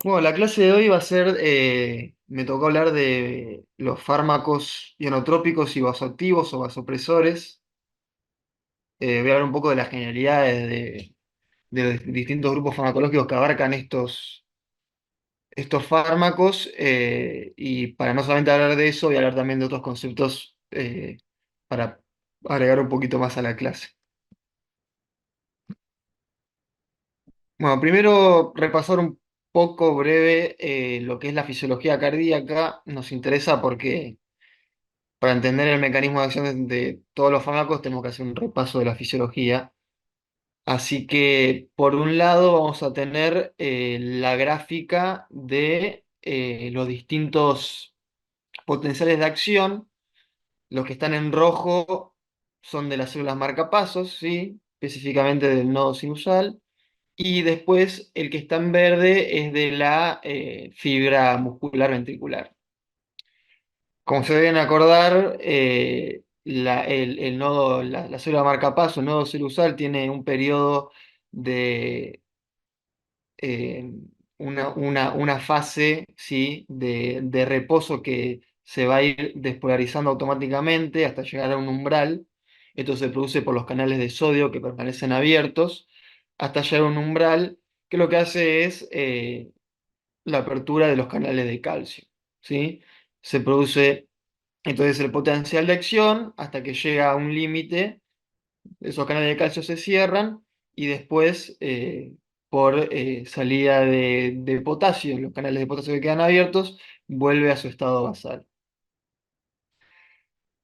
Bueno, la clase de hoy va a ser, me tocó hablar de los fármacos ionotrópicos y vasoactivos o vasopresores. Voy a hablar un poco de las generalidades de los distintos grupos farmacológicos que abarcan estos fármacos. Y para no solamente hablar de eso, voy a hablar también de otros conceptos para agregar un poquito más a la clase. Bueno, primero repasar un poco breve lo que es la fisiología cardíaca. Nos interesa porque para entender el mecanismo de acción de todos los fármacos tenemos que hacer un repaso de la fisiología. Así que, por un lado, vamos a tener la gráfica de los distintos potenciales de acción. Los que están en rojo son de las células marcapasos, ¿sí? Específicamente del nodo sinusal. Y después el que está en verde es de la fibra muscular ventricular. Como se deben acordar, el nodo, la célula marcapaso, el nodo sinusal, tiene un periodo de eh, una fase, ¿sí? de reposo que se va a ir despolarizando automáticamente hasta llegar a un umbral. Esto se produce por los canales de sodio que permanecen abiertos hasta llegar a un umbral que lo que hace es la apertura de los canales de calcio, ¿sí? Se produce entonces el potencial de acción hasta que llega a un límite, esos canales de calcio se cierran y después por salida de potasio, los canales de potasio que quedan abiertos, vuelve a su estado basal.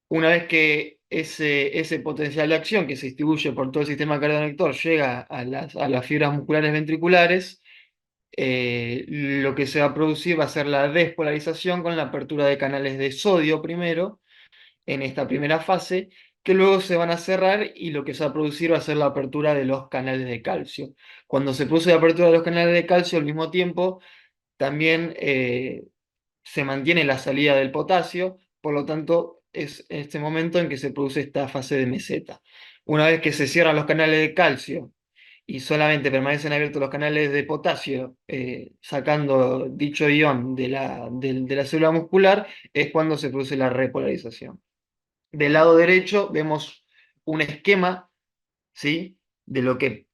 Una vez que ese potencial de acción que se distribuye por todo el sistema cardioconector llega a las fibras musculares ventriculares, lo que se va a producir va a ser la despolarización con la apertura de canales de sodio primero en esta primera fase, que luego se van a cerrar y lo que se va a producir va a ser la apertura de los canales de calcio. Cuando se produce la apertura de los canales de calcio, al mismo tiempo también se mantiene la salida del potasio, por lo tanto es este momento en que se produce esta fase de meseta. Una vez que se cierran los canales de calcio y solamente permanecen abiertos los canales de potasio, sacando dicho ion de la célula muscular, es cuando se produce la repolarización. Del lado derecho vemos un esquema, ¿sí? De lo que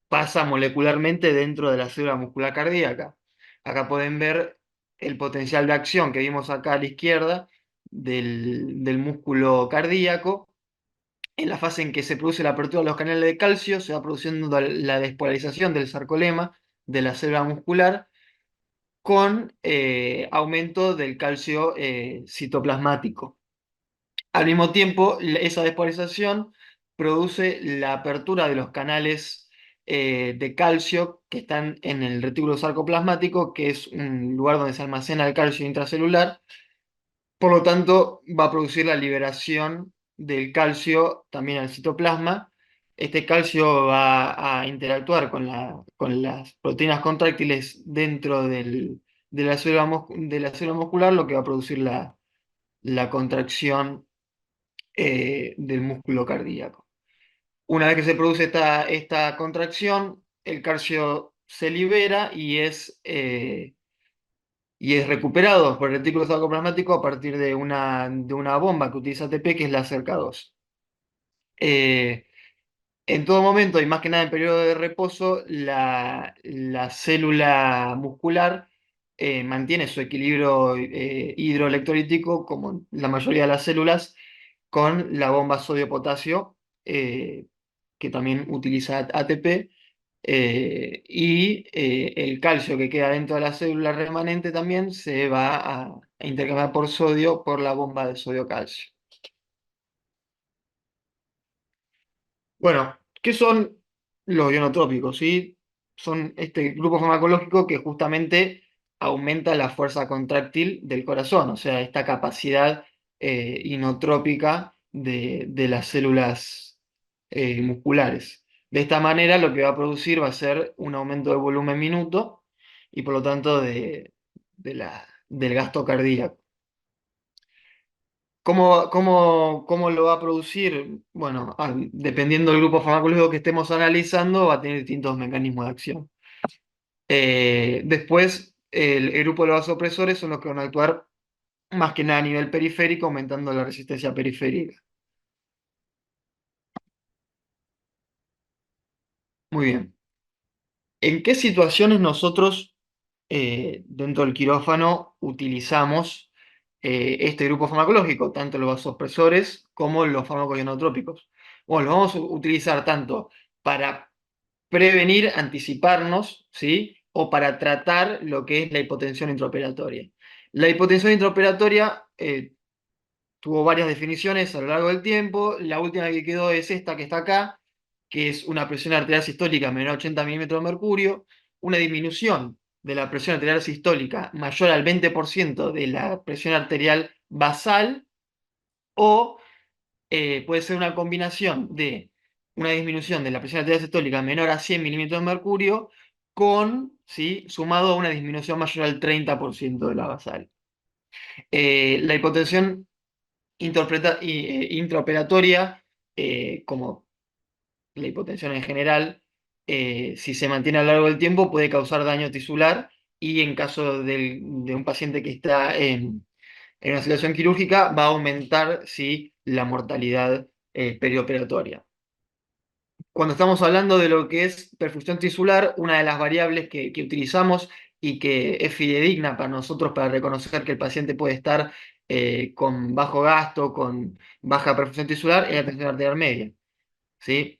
pasa molecularmente dentro de la célula muscular cardíaca. Acá pueden ver el potencial de acción que vimos acá a la izquierda del músculo cardíaco. En la fase en que se produce la apertura de los canales de calcio, se va produciendo la despolarización del sarcolema de la célula muscular con aumento del calcio citoplasmático. Al mismo tiempo, esa despolarización produce la apertura de los canales de calcio que están en el retículo sarcoplasmático, que es un lugar donde se almacena el calcio intracelular. Por lo tanto, va a producir la liberación del calcio también al citoplasma. Este calcio va a interactuar con las proteínas contráctiles dentro de de la célula muscular, lo que va a producir la contracción del músculo cardíaco. Una vez que se produce esta contracción, el calcio se libera y es recuperado por el retículo sarcoplasmático a partir de una bomba que utiliza ATP, que es la cerca 2. Eh, en todo momento, y más que nada en periodo de reposo, la célula muscular mantiene su equilibrio hidroelectrolítico, como la mayoría de las células, con la bomba sodio-potasio, que también utiliza ATP, el calcio que queda dentro de la célula remanente también se va a intercambiar por sodio por la bomba de sodio-calcio. Bueno, ¿qué son los ionotrópicos? ¿Sí? Son este grupo farmacológico que justamente aumenta la fuerza contráctil del corazón, o sea, esta capacidad inotrópica de las células musculares. De esta manera, lo que va a producir va a ser un aumento de volumen minuto y por lo tanto del gasto cardíaco. ¿Cómo lo va a producir? Bueno, dependiendo del grupo farmacológico que estemos analizando, va a tener distintos mecanismos de acción. Después, el grupo de los vasopresores son los que van a actuar más que nada a nivel periférico, aumentando la resistencia periférica. Muy bien. ¿En qué situaciones nosotros dentro del quirófano utilizamos este grupo farmacológico, tanto los vasopresores como los fármacos ionotrópicos? Bueno, los vamos a utilizar tanto para prevenir, anticiparnos, ¿sí? O para tratar lo que es la hipotensión intraoperatoria. La hipotensión intraoperatoria tuvo varias definiciones a lo largo del tiempo. La última que quedó es esta que está acá, que es una presión arterial sistólica menor a 80 milímetros de mercurio, una disminución de la presión arterial sistólica mayor al 20% de la presión arterial basal, o puede ser una combinación de una disminución de la presión arterial sistólica menor a 100 milímetros de mercurio con, ¿sí? Sumado a una disminución mayor al 30% de la basal. La hipotensión intraoperatoria, como la hipotensión en general, si se mantiene a lo largo del tiempo, puede causar daño tisular y en caso de un paciente que está en una situación quirúrgica, va a aumentar, sí, la mortalidad perioperatoria. Cuando estamos hablando de lo que es perfusión tisular, una de las variables que utilizamos y que es fidedigna para nosotros para reconocer que el paciente puede estar con bajo gasto, con baja perfusión tisular, es la tensión arterial media. ¿Sí?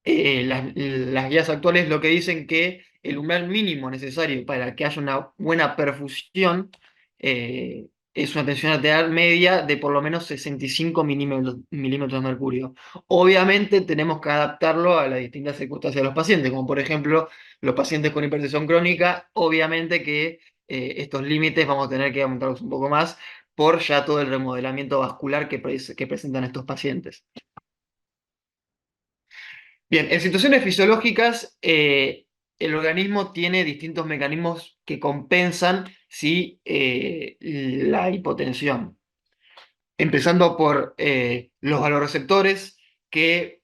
Las guías actuales lo que dicen que el umbral mínimo necesario para que haya una buena perfusión es una tensión arterial media de por lo menos 65 milímetros de mercurio. Obviamente tenemos que adaptarlo a las distintas circunstancias de los pacientes, como por ejemplo los pacientes con hipertensión crónica, obviamente que estos límites vamos a tener que aumentarlos un poco más por ya todo el remodelamiento vascular que presentan estos pacientes. Bien, en situaciones fisiológicas, el organismo tiene distintos mecanismos que compensan, ¿sí? La hipotensión. Empezando por los valorreceptores, que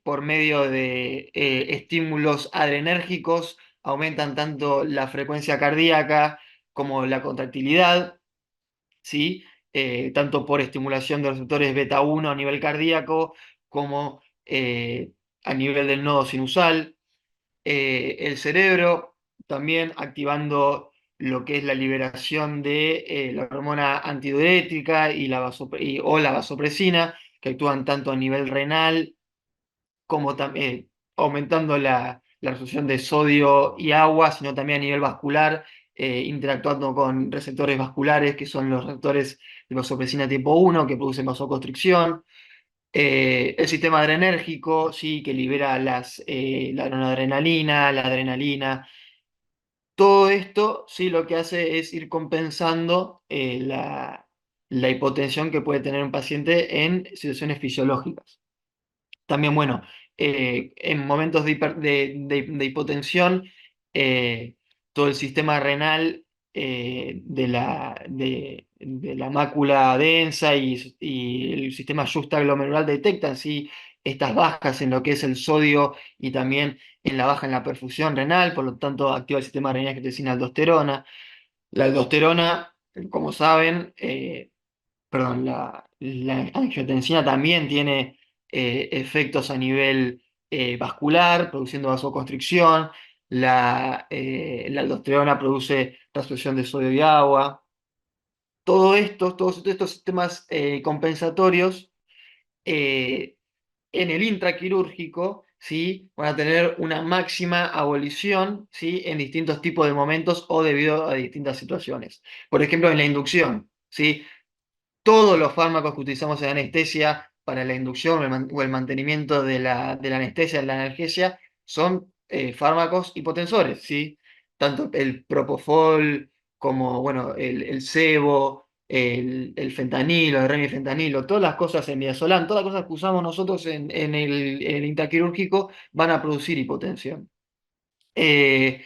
por medio de estímulos adrenérgicos aumentan tanto la frecuencia cardíaca como la contractilidad, ¿sí? Tanto por estimulación de receptores beta 1 a nivel cardíaco como a nivel del nodo sinusal. El cerebro también activando lo que es la liberación de la hormona antidiurética o la vasopresina, que actúan tanto a nivel renal como también aumentando la absorción de sodio y agua, sino también a nivel vascular, interactuando con receptores vasculares, que son los receptores de vasopresina tipo 1, que producen vasoconstricción. El sistema adrenérgico, sí, que libera la noradrenalina, la adrenalina. Todo esto, sí, lo que hace es ir compensando la hipotensión que puede tener un paciente en situaciones fisiológicas. También, bueno, en momentos de hipotensión, eh, todo el sistema renal de la mácula densa y el sistema justaglomerular detectan, ¿sí? Estas bajas en lo que es el sodio y también en la baja en la perfusión renal, por lo tanto activa el sistema renal angiotensina aldosterona. La aldosterona, como saben, perdón, la angiotensina también tiene efectos a nivel vascular, produciendo vasoconstricción. La aldosterona produce reabsorción de sodio y agua. Todos estos sistemas compensatorios eh, en el intraquirúrgico, ¿sí? Van a tener una máxima abolición, ¿sí? En distintos tipos de momentos o debido a distintas situaciones. Por ejemplo, en la inducción, ¿sí? Todos los fármacos que utilizamos en anestesia para la inducción o el mantenimiento de la anestesia, de la analgesia, son fármacos hipotensores, ¿sí? Tanto el propofol como, bueno, el sebo, el fentanilo, el remifentanilo, todas las cosas, el midazolam, todas las cosas que usamos nosotros en el intraquirúrgico van a producir hipotensión. Eh,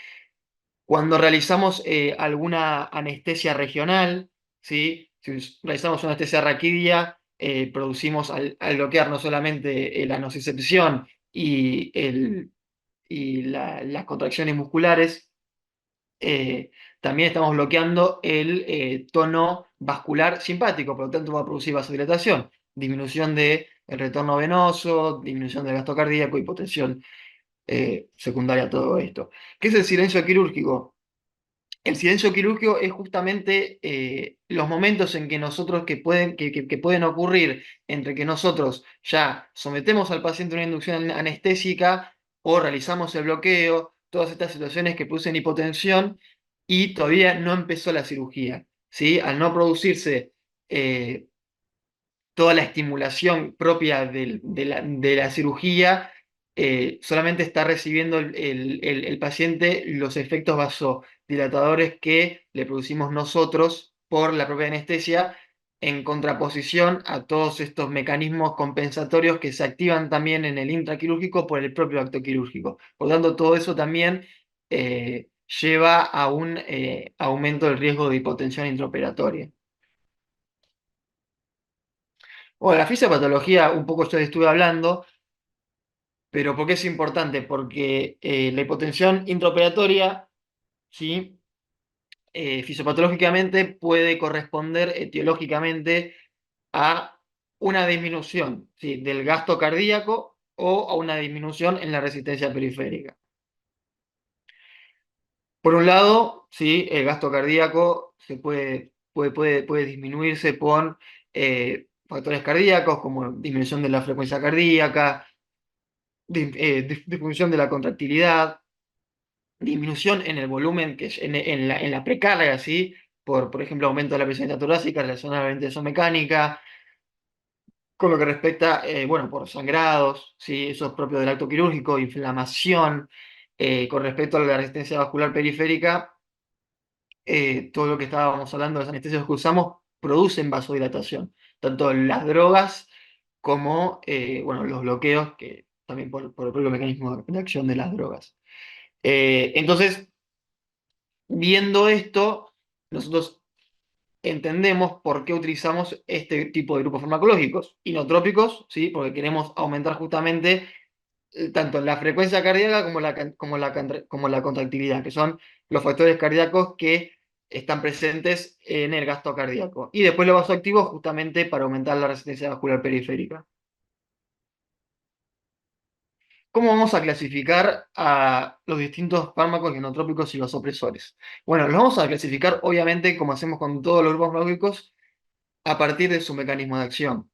Cuando realizamos alguna anestesia regional, ¿sí? Si realizamos una anestesia raquídea, producimos al bloquear no solamente la nocicepción y las contracciones musculares, eh, también estamos bloqueando el tono vascular simpático, por lo tanto va a producir vasodilatación, disminución del retorno venoso, disminución del gasto cardíaco, hipotensión secundaria a todo esto. ¿Qué es el silencio quirúrgico? El silencio quirúrgico es justamente los momentos en que nosotros que pueden ocurrir entre que nosotros ya sometemos al paciente a una inducción anestésica o realizamos el bloqueo, todas estas situaciones que producen hipotensión y todavía no empezó la cirugía, ¿sí? Al no producirse eh, toda la estimulación propia de la cirugía, solamente está recibiendo el paciente los efectos vasodilatadores que le producimos nosotros por la propia anestesia, en contraposición a todos estos mecanismos compensatorios que se activan también en el intraquirúrgico por el propio acto quirúrgico. Por lo tanto, todo eso también lleva a un aumento del riesgo de hipotensión intraoperatoria. Bueno, la fisiopatología, un poco ya estuve hablando, pero ¿por qué es importante? Porque la hipotensión intraoperatoria, ¿sí? Fisiopatológicamente puede corresponder etiológicamente a una disminución, ¿sí? Del gasto cardíaco o a una disminución en la resistencia periférica. Por un lado, ¿sí? El gasto cardíaco puede disminuirse con factores cardíacos como disminución de la frecuencia cardíaca, disminución de la contractilidad, disminución en el volumen, que es en la precarga, ¿sí? Por ejemplo, aumento de la presión torácica relacionada a la ventilación mecánica, con lo que respecta, bueno, por sangrados, ¿sí? Eso es propio del acto quirúrgico, inflamación, con respecto a la resistencia vascular periférica, todo lo que estábamos hablando, los anestesios que usamos producen vasodilatación, tanto las drogas como, bueno, los bloqueos, que también por el propio mecanismo de acción de las drogas. Entonces, viendo esto, nosotros entendemos por qué utilizamos este tipo de grupos farmacológicos, inotrópicos, ¿sí? Porque queremos aumentar justamente tanto la frecuencia cardíaca como la contractilidad, que son los factores cardíacos que están presentes en el gasto cardíaco. Y después los vasoactivos justamente para aumentar la resistencia vascular periférica. ¿Cómo vamos a clasificar a los distintos fármacos inotrópicos y vasopresores? Bueno, los vamos a clasificar obviamente como hacemos con todos los grupos farmacológicos a partir de su mecanismo de acción.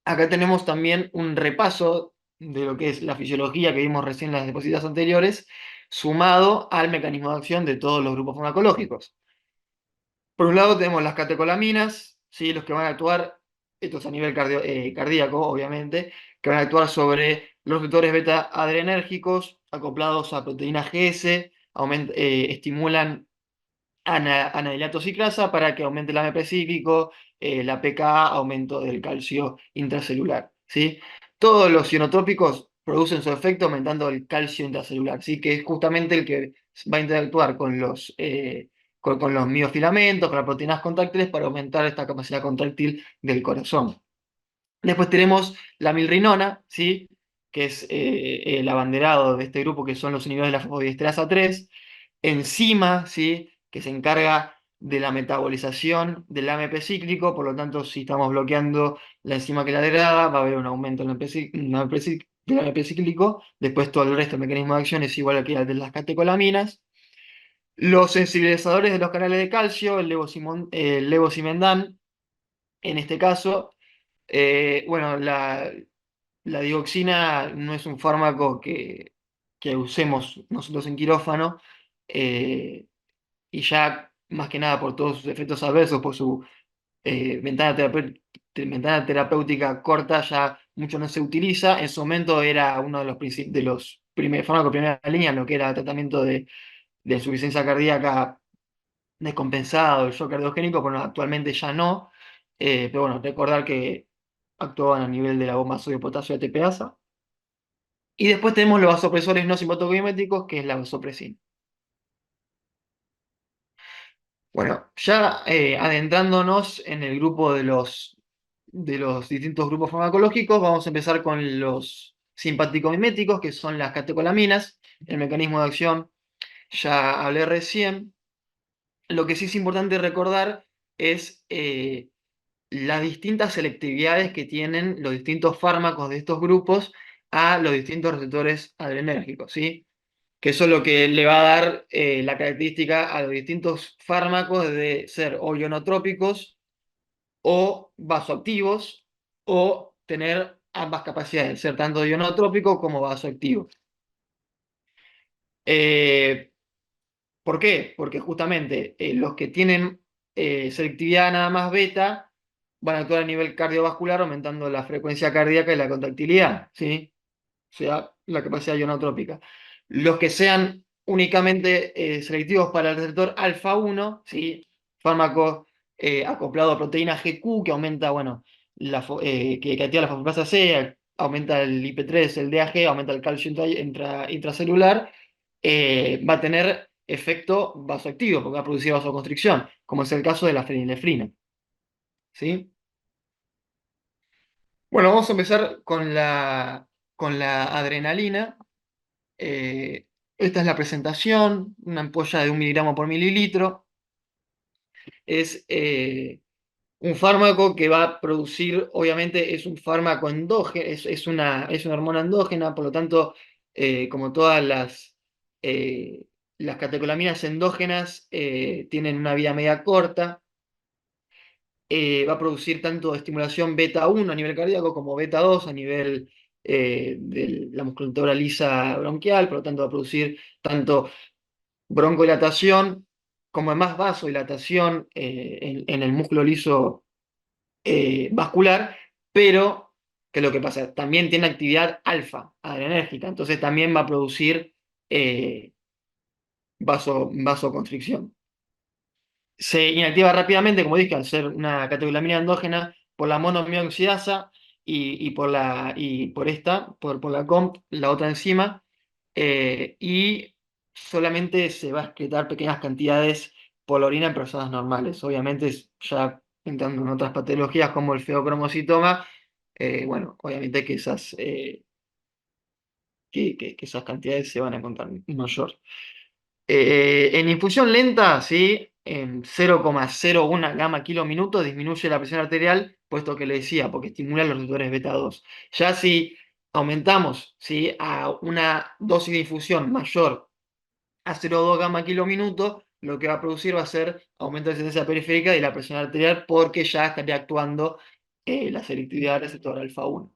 Acá tenemos también un repaso de lo que es la fisiología que vimos recién en las diapositivas anteriores, sumado al mecanismo de acción de todos los grupos farmacológicos. Por un lado tenemos las catecolaminas, ¿sí? Los que van a actuar, esto es a nivel cardíaco, obviamente, que van a actuar sobre los receptores beta adrenérgicos acoplados a proteína GS, estimulan anadilato ciclasa para que aumente el AMP cíclico, la PKA, aumento del calcio intracelular, ¿sí? Todos los ionotrópicos producen su efecto aumentando el calcio intracelular, ¿sí? Que es justamente el que va a interactuar con los miofilamentos, con las proteínas contráctiles para aumentar esta capacidad contráctil del corazón. Después tenemos la milrinona, ¿sí? Que es el abanderado de este grupo, que son los inhibidores de la fosfodiesterasa 3, enzima, ¿sí? Que se encarga de la metabolización del AMP cíclico, por lo tanto, si estamos bloqueando la enzima que la degrada, va a haber un aumento del del AMP cíclico, después todo el resto del mecanismo de acción es igual al que el de las catecolaminas. Los sensibilizadores de los canales de calcio, el levosimendan, en este caso, bueno, la dioxina no es un fármaco que usemos nosotros en quirófano, y ya más que nada por todos sus efectos adversos, por su ventana terapéutica corta, ya mucho no se utiliza. En su momento era uno de de los primeros fármacos de primera línea en lo que era el tratamiento de insuficiencia cardíaca descompensado, el shock cardiogénico, pero actualmente ya no. Pero bueno, recordar que actuaban a nivel de la bomba sodio-potasio ATPasa. Y después tenemos los vasopresores no simpatomiméticos, que es la vasopresina. Bueno, ya adentrándonos en el grupo de los distintos grupos farmacológicos, vamos a empezar con los simpaticomiméticos, que son las catecolaminas. El mecanismo de acción ya hablé recién. Lo que sí es importante recordar es las distintas selectividades que tienen los distintos fármacos de estos grupos a los distintos receptores adrenérgicos, ¿sí? Que eso es lo que le va a dar la característica a los distintos fármacos de ser o ionotrópicos o vasoactivos o tener ambas capacidades, ser tanto ionotrópico como vasoactivo. Eh, ¿Por qué? Porque justamente los que tienen selectividad nada más beta van a actuar a nivel cardiovascular aumentando la frecuencia cardíaca y la contractilidad, ¿sí? O sea, la capacidad ionotrópica. Los que sean únicamente selectivos para el receptor alfa 1, ¿sí? Fármaco acoplado a proteína GQ que aumenta, bueno, que activa la fosfatasa C, aumenta el IP3, el DAG, aumenta el calcio intracelular, va a tener efecto vasoactivo porque va a producir vasoconstricción, como es el caso de la fenilefrina, ¿sí? Bueno, vamos a empezar con la adrenalina. Eh, Esta es la presentación, una ampolla de 1 mg/ml. Es un fármaco que va a producir, obviamente es un fármaco endógeno, es una hormona endógena, por lo tanto, como todas las catecolaminas endógenas tienen una vida media corta, va a producir tanto estimulación beta 1 a nivel cardíaco como beta 2 a nivel de la musculatura lisa bronquial, por lo tanto va a producir tanto broncodilatación, como además vasodilatación en el músculo liso vascular, pero ¿qué es lo que pasa? También tiene actividad alfa, adrenérgica, entonces también va a producir eh, vasoconstricción. Se inactiva rápidamente, como dije, al ser una catecolamina endógena por la monoaminoxidasa y por por la COMP, la otra enzima, y solamente se va a excretar pequeñas cantidades por la orina en personas normales. Obviamente, ya entrando en otras patologías como el feocromocitoma, bueno, obviamente que que esas cantidades se van a encontrar mayor. En infusión lenta, ¿sí? En 0,01 gamma kilo minuto disminuye la presión arterial, puesto que le decía, porque estimula los receptores beta 2. Ya si aumentamos, ¿sí? A una dosis de infusión mayor a 0,2 gamma kilo minuto, lo que va a producir va a ser aumento de resistencia periférica y la presión arterial, porque ya estaría actuando la selectividad del receptor alfa 1.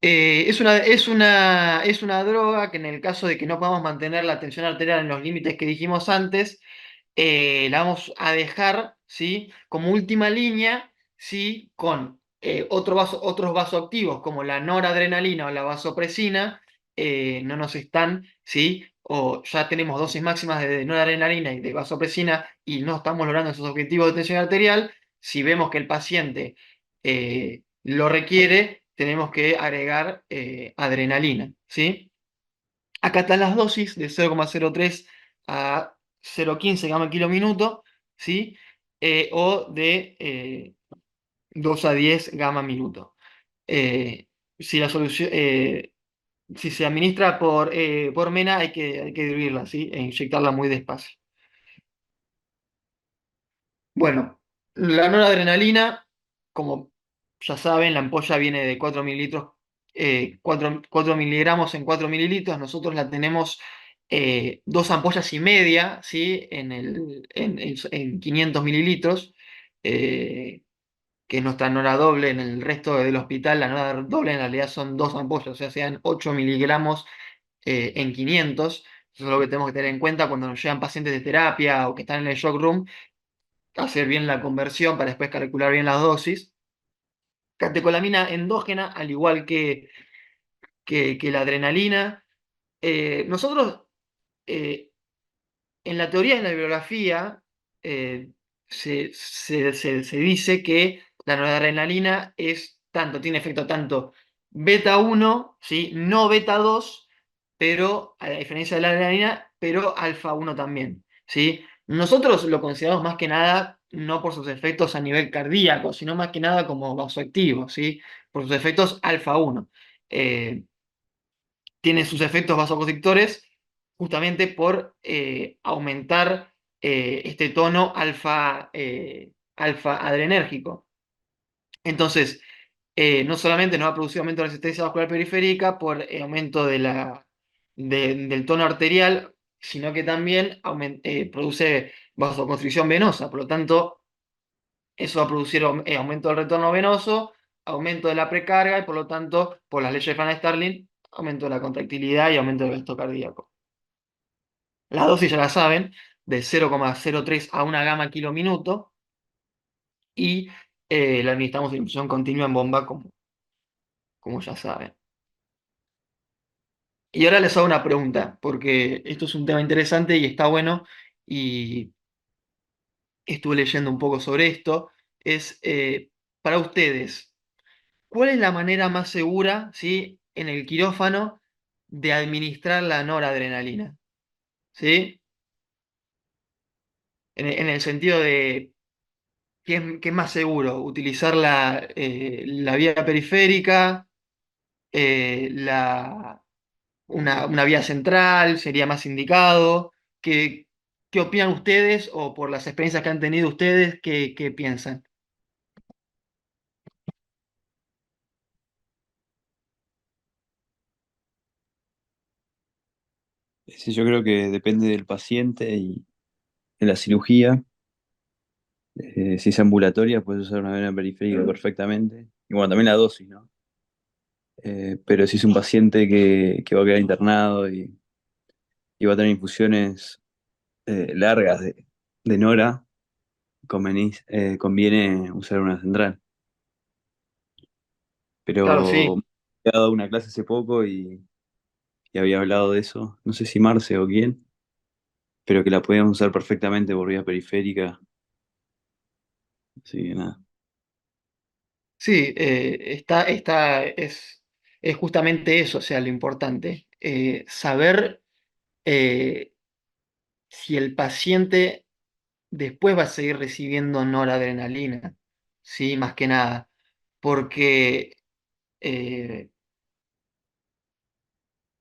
Es una droga que en el caso de que no podamos mantener la tensión arterial en los límites que dijimos antes, la vamos a dejar, ¿sí? Como última línea, ¿sí? Con otros vasoactivos como la noradrenalina o la vasopresina, no nos están, ¿sí? O ya tenemos dosis máximas de noradrenalina y de vasopresina y no estamos logrando esos objetivos de tensión arterial. Si vemos que el paciente lo requiere, tenemos que agregar adrenalina, ¿sí? Acá están las dosis de 0,03 a 0,15 gamma kilo minuto, ¿sí? O de 2 a 10 gamma minuto. Eh, si la solución, si se administra por mena, hay que diluirla, ¿sí? E inyectarla muy despacio. Bueno, la noradrenalina, como ya saben, la ampolla viene de 4 mililitros, 4 miligramos en 4 mililitros. Nosotros la tenemos 2,5 ampollas, ¿sí? En 500 mililitros, eh, que es nuestra nora doble. En el resto del hospital, la nora doble en realidad son 2 ampollas, o sea, sean 8 miligramos en 500. Eso es lo que tenemos que tener en cuenta cuando nos llegan pacientes de terapia o que están en el shock room, hacer bien la conversión para después calcular bien las dosis. Catecolamina endógena, al igual que la adrenalina. Nosotros, eh, en la teoría y en la bibliografía, eh, se dice que la noradrenalina tiene efecto tanto beta 1, ¿sí? No beta 2, pero a la diferencia de la adrenalina, pero alfa 1 también, ¿sí? Nosotros lo consideramos más que nada no por sus efectos a nivel cardíaco, sino más que nada como vasoactivo, ¿sí? Por sus efectos alfa 1. Eh, Tiene sus efectos vasoconstrictores, justamente por aumentar este tono alfa adrenérgico. Entonces, no solamente nos va a producir aumento de la resistencia vascular periférica por aumento del tono arterial, sino que también produce vasoconstricción venosa. Por lo tanto, eso va a producir aumento del retorno venoso, aumento de la precarga y por lo tanto, por las leyes de Fan-Starling, aumento de la contractilidad y aumento del gasto cardíaco. La dosis ya la saben, de 0,03 a 1 gama kg/minuto y la administramos en infusión continua en bomba, como ya saben. Y ahora les hago una pregunta, porque esto es un tema interesante y está bueno, y estuve leyendo un poco sobre esto. Es, para ustedes, ¿cuál es la manera más segura, ¿sí?, en el quirófano de administrar la noradrenalina? ¿Sí? En el sentido de, ¿qué es más seguro? ¿Utilizar la vía periférica? Eh, la, una vía central sería más indicado. ¿Qué, qué opinan ustedes o por las experiencias que han tenido ustedes, qué piensan? Sí, yo creo que depende del paciente y de la cirugía. Si es ambulatoria, puedes usar una vena periférica perfectamente. Y bueno, también la dosis, ¿no? Pero si es un paciente que va a quedar internado y va a tener infusiones largas de Nora, conviene usar una central. Claro, Pero sí. he dado una clase hace poco y había hablado de eso, no sé si Marce o quién, pero que la podíamos usar perfectamente por vía periférica. Así que nada. Sí, es justamente eso, o sea, lo importante. Saber si el paciente después va a seguir recibiendo noradrenalina, ¿sí? Más que nada. Porque eh,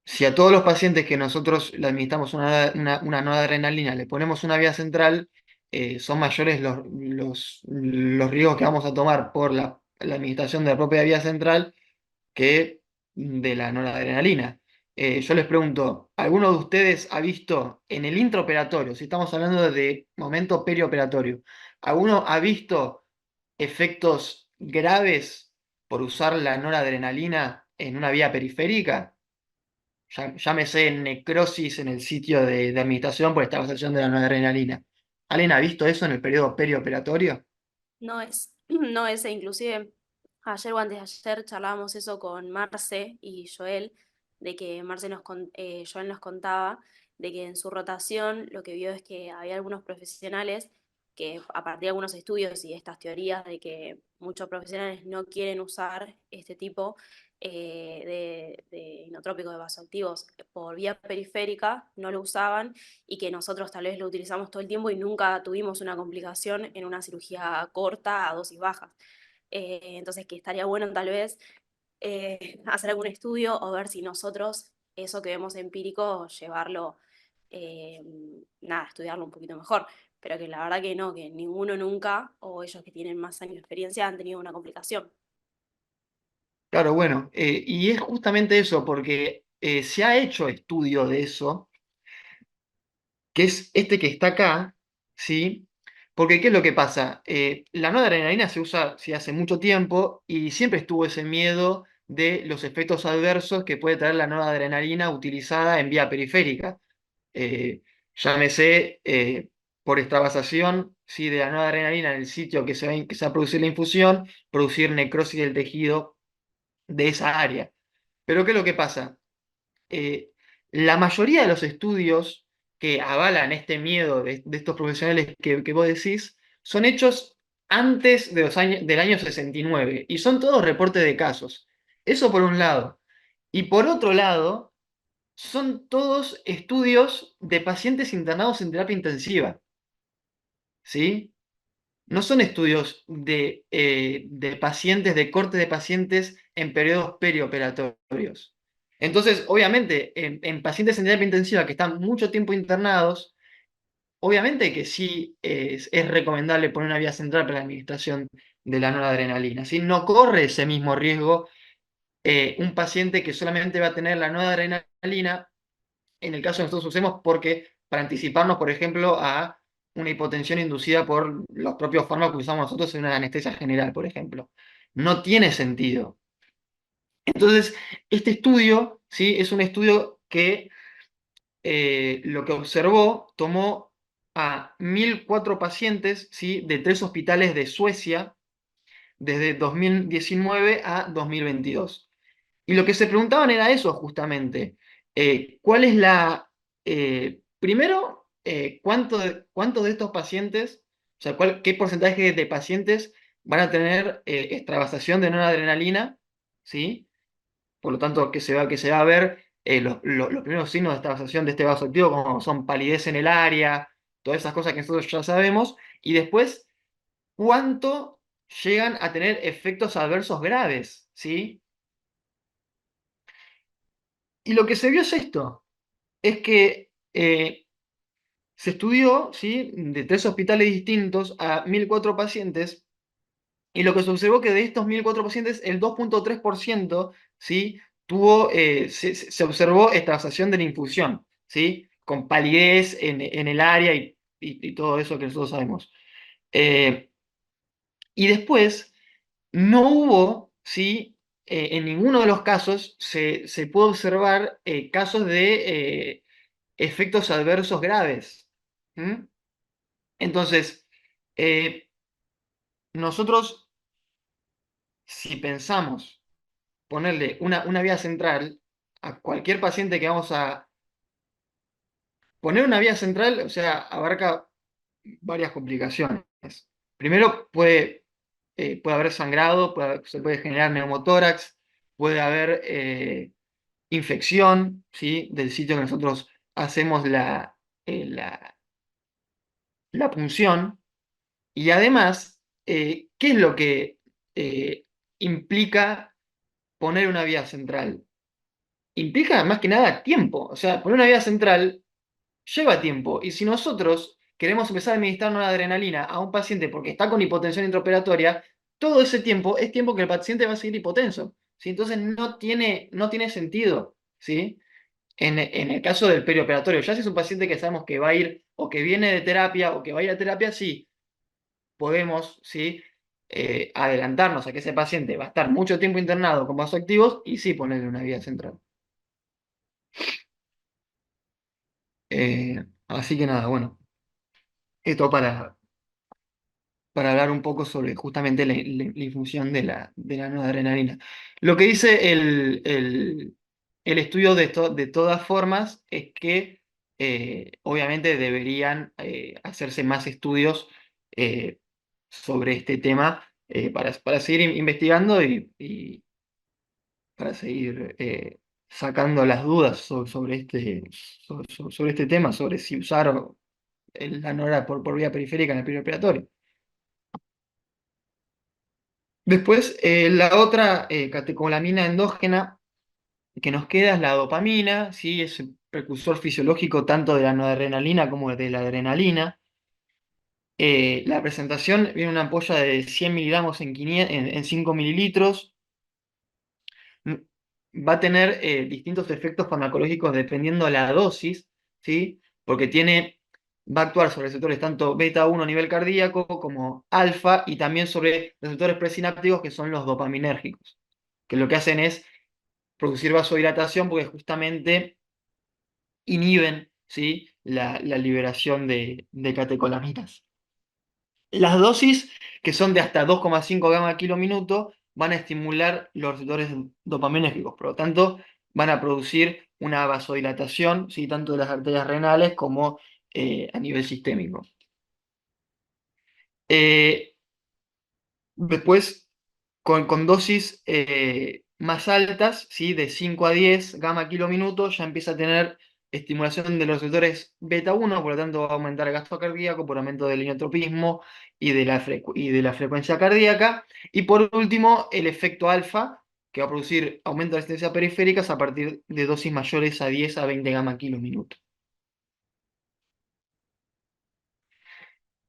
si a todos los pacientes que nosotros le administramos una noradrenalina le ponemos una vía central, son mayores los riesgos que vamos a tomar por la administración de la propia vía central que de la noradrenalina. Yo les pregunto, ¿alguno de ustedes ha visto en el intraoperatorio, si estamos hablando de momento perioperatorio, alguno ha visto efectos graves por usar la noradrenalina en una vía periférica? Llámese necrosis en el sitio de administración por esta vasación de la noradrenalina. ¿Alguien ha visto eso en el periodo perioperatorio? No es, no es, inclusive ayer o antes de ayer charlábamos eso con Marce y Joel, de que Joel nos contaba de que en su rotación lo que vio es que había algunos profesionales que a partir de algunos estudios y estas teorías de que muchos profesionales no quieren usar este tipo de inotrópicos, de vasoactivos por vía periférica, no lo usaban y que nosotros tal vez lo utilizamos todo el tiempo y nunca tuvimos una complicación en una cirugía corta a dosis bajas. Entonces, que estaría bueno tal vez hacer algún estudio o ver si nosotros eso que vemos empírico, llevarlo, eh, nada, estudiarlo un poquito mejor. Pero que la verdad que no, que ninguno nunca, o ellos que tienen más años de experiencia, han tenido una complicación. Claro, bueno, y es justamente eso, porque se ha hecho estudio de eso, que es este que está acá, ¿sí? Porque ¿qué es lo que pasa? La noradrenalina se usa sí, hace mucho tiempo y siempre estuvo ese miedo de los efectos adversos que puede traer la noradrenalina utilizada en vía periférica. Eh, llámese por extravasación, ¿sí?, de la noradrenalina en el sitio que se va a producir la infusión, producir necrosis del tejido de esa área. Pero ¿qué es lo que pasa? eh, la mayoría de los estudios que avalan este miedo de estos profesionales que vos decís son hechos antes de del año 69 y son todos reportes de casos. Eso por un lado. Y por otro lado, son todos estudios de pacientes internados en terapia intensiva, ¿sí? No son estudios de pacientes, de corte de pacientes en periodos perioperatorios. Entonces, obviamente, en pacientes en terapia intensiva que están mucho tiempo internados, obviamente que sí es recomendable poner una vía central para la administración de la noradrenalina. ¿Sí? No corre ese mismo riesgo un paciente que solamente va a tener la noradrenalina en el caso que nosotros usemos porque para anticiparnos, por ejemplo, a una hipotensión inducida por los propios fármacos que usamos nosotros en una anestesia general, por ejemplo. No tiene sentido. Entonces, este estudio, ¿sí? Es un estudio que lo que observó, tomó a 1.004 pacientes, ¿sí? De 3 hospitales de Suecia desde 2019 a 2022. Y lo que se preguntaban era eso justamente. ¿Cuál es primero, cuántos de estos pacientes, o sea, qué porcentaje de pacientes van a tener extravasación de noradrenalina, ¿sí? Por lo tanto, que se va a ver los primeros signos de extravasación de este vasoactivo, como son palidez en el área, todas esas cosas que nosotros ya sabemos, y después, cuánto llegan a tener efectos adversos graves, ¿sí? Y lo que se vio es esto, es que se estudió, ¿sí? De 3 hospitales distintos a 1.004 pacientes, y lo que se observó que de estos 1.004 pacientes, el 2,3%, ¿sí? Se observó extravasación de la infusión, ¿sí? Con palidez en el área y todo eso que nosotros sabemos. Eh, y después, no hubo, ¿sí? En ninguno de los casos se pudo observar casos de efectos adversos graves. ¿Mm? Entonces, eh, nosotros, si pensamos ponerle una vía central a cualquier paciente que vamos a poner una vía central, o sea, abarca varias complicaciones. Primero, puede haber sangrado, se puede generar neumotórax, puede haber infección, ¿sí? Del sitio que nosotros hacemos la punción. Y además, ¿qué es lo que implica poner una vía central? Implica más que nada tiempo. O sea, poner una vía central lleva tiempo. Y si nosotros queremos empezar a administrar una adrenalina a un paciente porque está con hipotensión intraoperatoria, todo ese tiempo es tiempo que el paciente va a seguir hipotenso. ¿Sí? Entonces no tiene sentido. ¿Sí? En el caso del perioperatorio, ya si es un paciente que sabemos que va a ir o que viene de terapia o que va a ir a terapia, sí, podemos, ¿sí? Adelantarnos a que ese paciente va a estar mucho tiempo internado con vasoactivos y sí ponerle una vía central. Así que nada, bueno, esto para hablar un poco sobre justamente la infusión de la noradrenalina. Lo que dice el estudio de todas formas es que obviamente deberían hacerse más estudios eh, sobre este tema para seguir investigando y para seguir sacando las dudas sobre este tema, sobre si usar la nora por vía periférica en el perioperatorio. Después, la otra catecolamina endógena que nos queda es la dopamina, ¿sí? Es el precursor fisiológico tanto de la noradrenalina como de la adrenalina. La presentación viene en una ampolla de 100 miligramos en 5 mililitros. Mm, Va a tener distintos efectos farmacológicos dependiendo de la dosis, ¿sí? Porque va a actuar sobre receptores tanto beta 1 a nivel cardíaco como alfa y también sobre receptores presinápticos que son los dopaminérgicos, que lo que hacen es producir vasodilatación porque justamente inhiben, ¿sí? la liberación de catecolaminas. Las dosis, que son de hasta 2,5 gamma kilo minuto, van a estimular los receptores dopaminérgicos, por lo tanto, van a producir una vasodilatación, ¿sí? Tanto de las arterias renales como a nivel sistémico. Eh, Después, con dosis más altas, ¿sí? De 5 a 10 gamma kilo minuto, ya empieza a tener estimulación de los receptores beta 1, por lo tanto va a aumentar el gasto cardíaco por aumento del inotropismo y de la frecuencia cardíaca. Y por último, el efecto alfa, que va a producir aumento de resistencia periféricas a partir de dosis mayores a 10 a 20 gamma kilo minuto.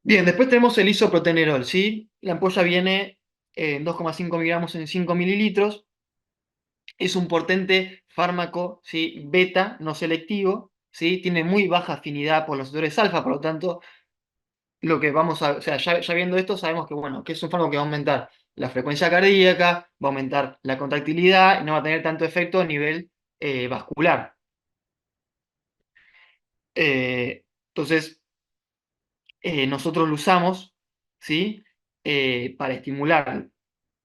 Bien, después tenemos el isoprotenerol, ¿sí? La ampolla viene en 2,5 miligramos en 5 mililitros. Es un potente fármaco, ¿sí? Beta, no selectivo, ¿sí? Tiene muy baja afinidad por los receptores alfa, por lo tanto, lo que vamos a, o sea, ya viendo esto, sabemos que, bueno, que es un fármaco que va a aumentar la frecuencia cardíaca, va a aumentar la contractilidad y no va a tener tanto efecto a nivel vascular. Entonces, nosotros lo usamos, ¿sí? Para estimular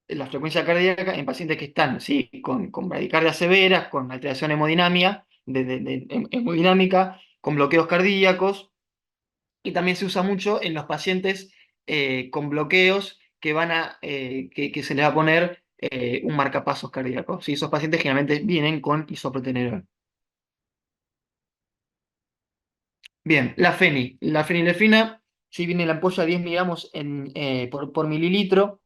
la frecuencia cardíaca en pacientes que están, ¿sí? Con bradicardias severas, con alteración hemodinámica, hemodinámica, con bloqueos cardíacos, y también se usa mucho en los pacientes con bloqueos que se les va a poner un marcapasos cardíaco, ¿sí? Esos pacientes generalmente vienen con isoprotenerol. Bien, la fenilefrina, si viene la ampolla 10 miligramos por mililitro,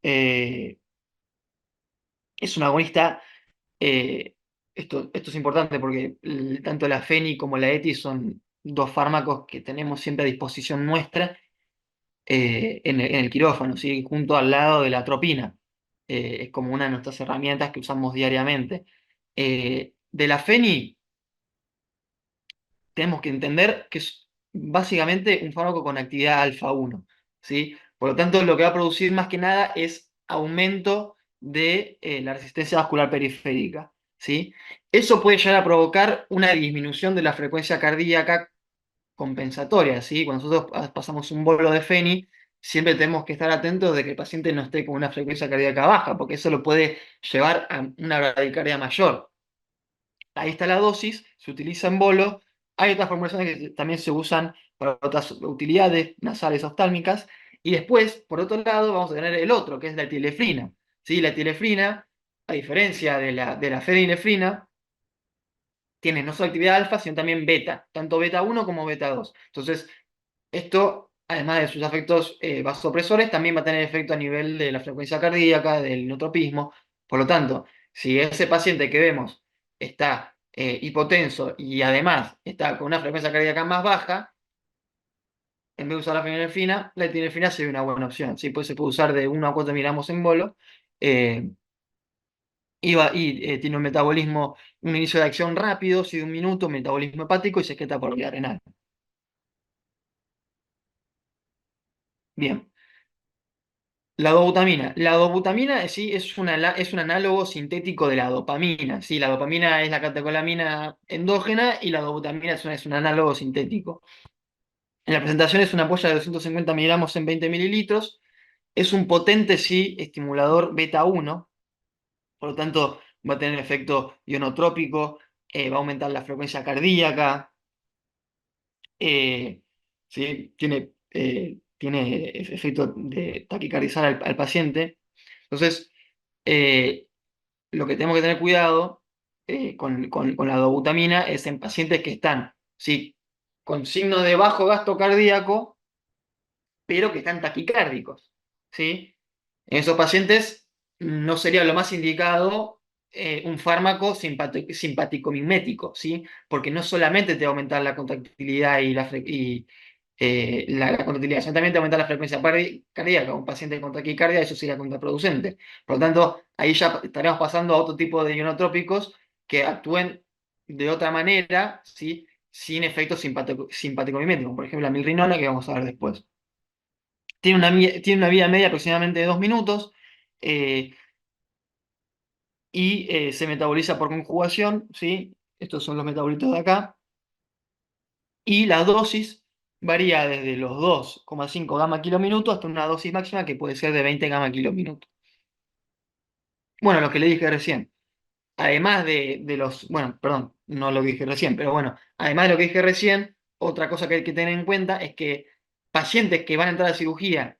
eh, es un agonista. Esto es importante porque tanto la Feni como la ETI son dos fármacos que tenemos siempre a disposición nuestra en el quirófano, ¿sí? Junto al lado de la atropina. Es como una de nuestras herramientas que usamos diariamente. De la Feni tenemos que entender que es básicamente un fármaco con actividad alfa 1, ¿sí? Por lo tanto, lo que va a producir más que nada es aumento de la resistencia vascular periférica, ¿sí? Eso puede llegar a provocar una disminución de la frecuencia cardíaca compensatoria, ¿sí? Cuando nosotros pasamos un bolo de Feni, siempre tenemos que estar atentos de que el paciente no esté con una frecuencia cardíaca baja, porque eso lo puede llevar a una bradicardia mayor. Ahí está la dosis, se utiliza en bolo. Hay otras formulaciones que también se usan para otras utilidades nasales oftálmicas. Y después, por otro lado, vamos a tener el otro, que es la etilefrina. ¿Sí? La etilefrina, a diferencia de la fenilefrina, tiene no solo actividad alfa, sino también beta, tanto beta 1 como beta 2. Entonces, esto, además de sus efectos vasopresores, también va a tener efecto a nivel de la frecuencia cardíaca, del notropismo. Por lo tanto, si ese paciente que vemos está hipotenso y además está con una frecuencia cardíaca más baja, en vez de usar la etilefrina sería una buena opción. ¿Sí? Pues se puede usar de 1 a 4 miligramos en bolo. eh, tiene un metabolismo, un inicio de acción rápido, si de un minuto, un metabolismo hepático y se excreta por vía renal. Bien. La dobutamina. La dobutamina sí es un análogo sintético de la dopamina. Sí, la dopamina es la catecolamina endógena y la dobutamina es un análogo sintético. En la presentación es una ampolla de 250 miligramos en 20 mililitros. Es un potente, sí, estimulador beta 1. Por lo tanto, va a tener efecto ionotrópico, va a aumentar la frecuencia cardíaca, ¿sí? Tiene efecto de taquicardizar al paciente. Entonces, eh, lo que tenemos que tener cuidado con la dobutamina es en pacientes que están, ¿sí? Con signos de bajo gasto cardíaco, pero que están taquicárdicos, ¿sí? En esos pacientes no sería lo más indicado un fármaco simpático-mimético, ¿sí? Porque no solamente te va a aumentar la contractilidad y la contractilidad, sino también te va a aumentar la frecuencia cardíaca. Un paciente con taquicardia, eso sería contraproducente. Por lo tanto, ahí ya estaremos pasando a otro tipo de ionotrópicos que actúen de otra manera, ¿sí? Sin efectos simpático-miméticos. Por ejemplo, la milrinona, que vamos a ver después. Tiene una vida media aproximadamente de 2 minutos y se metaboliza por conjugación, ¿sí? Estos son los metabolitos de acá. Y la dosis varía desde los 2,5 gamma kilominutos hasta una dosis máxima que puede ser de 20 gamma kilominutos. Bueno, lo que le dije recién, además de los, bueno, perdón, no lo que dije recién, pero bueno, además de lo que dije recién, otra cosa que hay que tener en cuenta es que pacientes que van a entrar a cirugía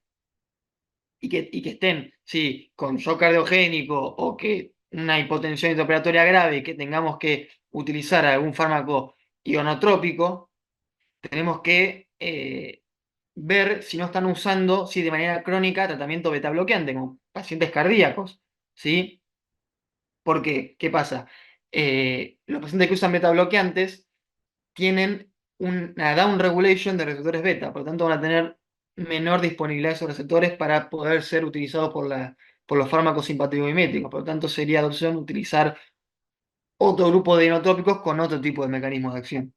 y que estén, sí, con shock cardiogénico o que una hipotensión intraoperatoria grave, que tengamos que utilizar algún fármaco ionotrópico, tenemos que ver si no están usando, si de manera crónica, tratamiento beta bloqueante, como pacientes cardíacos, ¿sí? ¿Por qué? ¿Qué pasa? Los pacientes que usan beta bloqueantes tienen una down regulation de receptores beta, por lo tanto van a tener menor disponibilidad de esos receptores para poder ser utilizados por los fármacos simpático-miméticos. Por lo tanto, sería de opción utilizar otro grupo de inotrópicos con otro tipo de mecanismos de acción.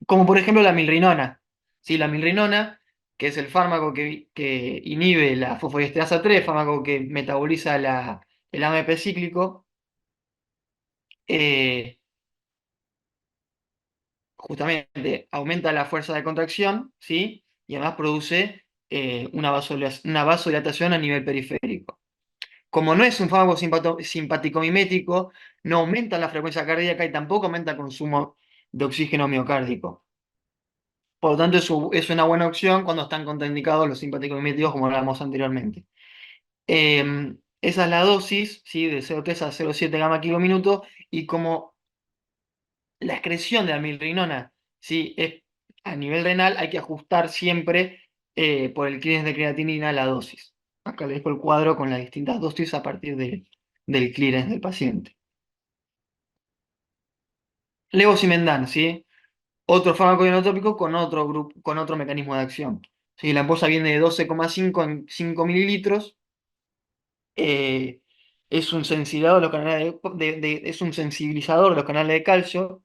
Como por ejemplo la milrinona. ¿Sí? La milrinona, que es el fármaco que inhibe la fosfodiesterasa 3, fármaco que metaboliza el AMP cíclico, eh, justamente aumenta la fuerza de contracción, ¿sí? Y además produce una vasodilatación a nivel periférico. Como no es un fármaco simpático-mimético, no aumenta la frecuencia cardíaca y tampoco aumenta el consumo de oxígeno miocárdico. Por lo tanto, es una buena opción cuando están contraindicados los simpáticos miméticos, como hablábamos anteriormente. Esa es la dosis, ¿sí? De 0,3 a 0,7 gamma kilo minuto, y como la excreción de la milrinona, ¿sí? Es a nivel renal, hay que ajustar siempre por el clearance de creatinina la dosis. Acá les dejo el cuadro con las distintas dosis a partir del clearance del paciente. Levosimendan, ¿sí? Otro fármaco inotópico con otro grupo, con otro mecanismo de acción. ¿Sí? La ampolla viene de 12,5 en 5 mililitros. eh, es un sensibilizador de los canales es un sensibilizador de los canales de calcio.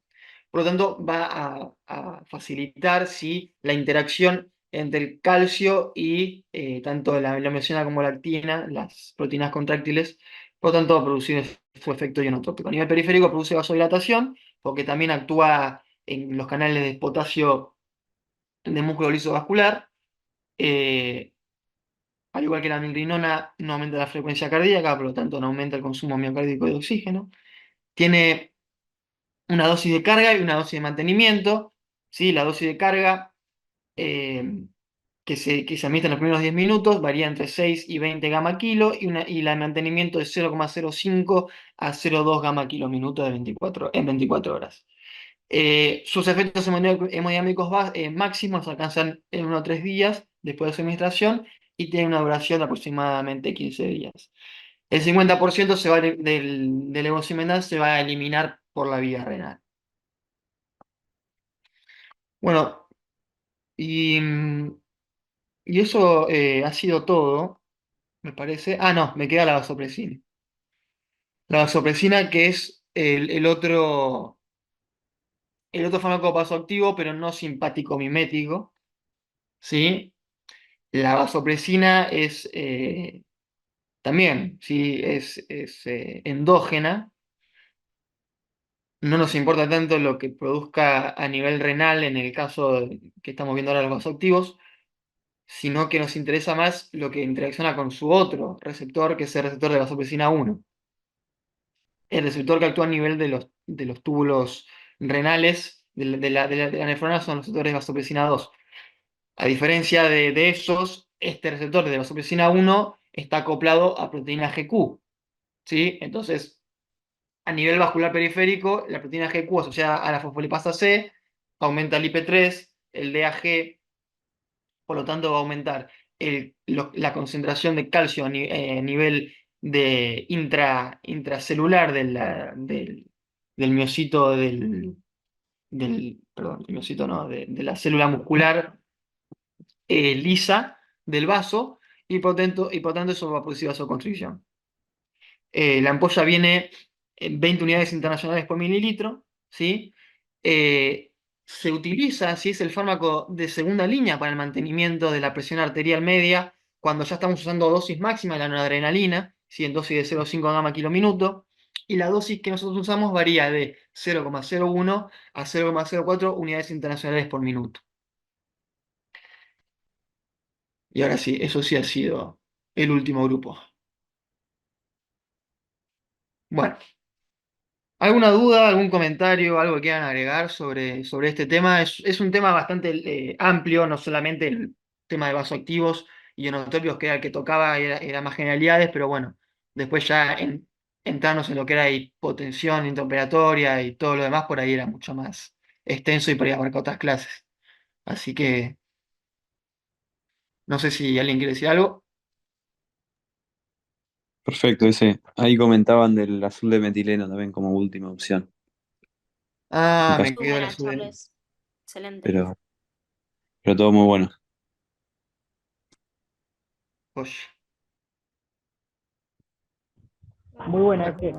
Por lo tanto, va a facilitar, ¿sí? La interacción entre el calcio y tanto la miosina como la actina, las proteínas contráctiles. Por lo tanto, va a producir su efecto ionotrópico. A nivel periférico produce vasodilatación, porque también actúa en los canales de potasio de músculo liso vascular. eh, Al igual que la milrinona, no aumenta la frecuencia cardíaca, por lo tanto no aumenta el consumo miocárdico de oxígeno. Tiene una dosis de carga y una dosis de mantenimiento. ¿Sí? La dosis de carga eh, que se administra en los primeros 10 minutos varía entre 6 y 20 gamma kilo, y la de mantenimiento de 0,05 a 0,2 gamma kilo minuto en 24 horas. Sus efectos hemodinámicos máximos alcanzan en 1 o 3 días después de su administración y tienen una duración de aproximadamente 15 días. El 50% del levosimendan se va a eliminar por la vía renal. Bueno, y, y eso ha sido todo, me parece. Ah, no, me queda la vasopresina. La vasopresina, que es el otro fármaco vasoactivo, pero no simpático mimético. ¿Sí? La vasopresina es también, ¿sí? Es endógena. No nos importa tanto lo que produzca a nivel renal en el caso que estamos viendo ahora los vasoactivos, sino que nos interesa más lo que interacciona con su otro receptor, que es el receptor de vasopresina 1. El receptor que actúa a nivel de los túbulos renales de la nefrona son los receptores de vasopresina 2. A diferencia de esos, este receptor de vasopresina 1 está acoplado a proteína GQ. ¿Sí? Entonces, a nivel vascular periférico, la proteína GQ asociada a la fosfolipasa C aumenta el IP3, el DAG, por lo tanto va a aumentar la concentración de calcio a nivel intracelular del miocito perdón, el miocito no, de la célula muscular lisa del vaso, y por tanto eso va a producir vasoconstricción. La ampolla viene en 20 unidades internacionales por mililitro, ¿sí? Eh, Se utiliza, si es el fármaco de segunda línea para el mantenimiento de la presión arterial media, cuando ya estamos usando dosis máxima de la noradrenalina, ¿sí? En dosis de 0,5 gamma kilo minuto, y la dosis que nosotros usamos varía de 0,01 a 0,04 unidades internacionales por minuto. Y ahora sí, eso sí ha sido el último grupo. Bueno. ¿Alguna duda, algún comentario, algo que quieran agregar sobre este tema? Es un tema bastante amplio, no solamente el tema de vasoactivos y ionotópicos, que era el que tocaba, era más generalidades, pero bueno, después ya entrarnos en lo que era hipotensión intraoperatoria y todo lo demás, por ahí era mucho más extenso y por ahí abarca otras clases. Así que no sé si alguien quiere decir algo. Perfecto, ese. Ahí comentaban del azul de metileno también como última opción. En Ah, caso, me Muy quedo el buena, azul de... Charles. Excelente. pero, pero todo muy bueno. Joya. Muy buena, F.